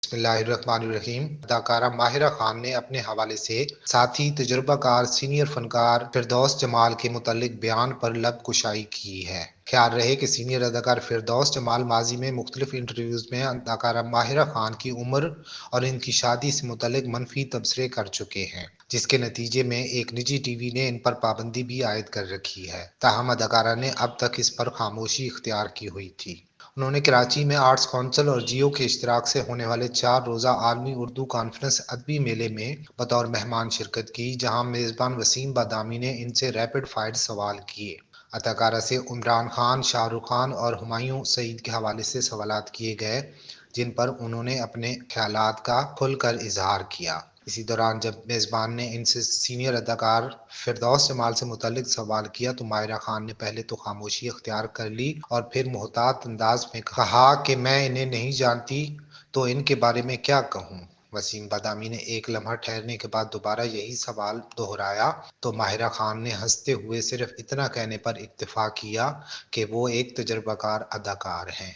بسم اللہ الرحمن الرحیم۔ اداکارہ ماہرہ خان نے اپنے حوالے سے ساتھی تجربہ کار سینئر فنکار فردوس جمال کے متعلق بیان پر لب کشائی کی ہے۔ خیال رہے کہ سینئر اداکار فردوس جمال ماضی میں مختلف انٹرویوز میں اداکارہ ماہرہ خان کی عمر اور ان کی شادی سے متعلق منفی تبصرے کر چکے ہیں، جس کے نتیجے میں ایک نجی ٹی وی نے ان پر پابندی بھی عائد کر رکھی ہے۔ تاہم اداکارہ نے اب تک اس پر خاموشی اختیار کی ہوئی تھی۔ انہوں نے کراچی میں آرٹس کونسل اور جیو کے اشتراک سے ہونے والے 4 روزہ عالمی اردو کانفرنس ادبی میلے میں بطور مہمان شرکت کی، جہاں میزبان وسیم بادامی نے ان سے ریپڈ فائر سوال کیے۔ اداکارہ سے عمران خان، شاہ رخ خان اور ہمایوں سعید کے حوالے سے سوالات کیے گئے، جن پر انہوں نے اپنے خیالات کا کھل کر اظہار کیا۔ اسی دوران جب میزبان نے ان سے سینئر اداکار فردوس جمال سے متعلق سوال کیا تو ماہرہ خان نے پہلے تو خاموشی اختیار کر لی اور پھر محتاط انداز میں کہا کہ میں انہیں نہیں جانتی تو ان کے بارے میں کیا کہوں۔ وسیم بادامی نے ایک لمحہ ٹھہرنے کے بعد دوبارہ یہی سوال دہرایا تو ماہرہ خان نے ہنستے ہوئے صرف اتنا کہنے پر اکتفا کیا کہ وہ ایک تجربہ کار اداکار ہیں۔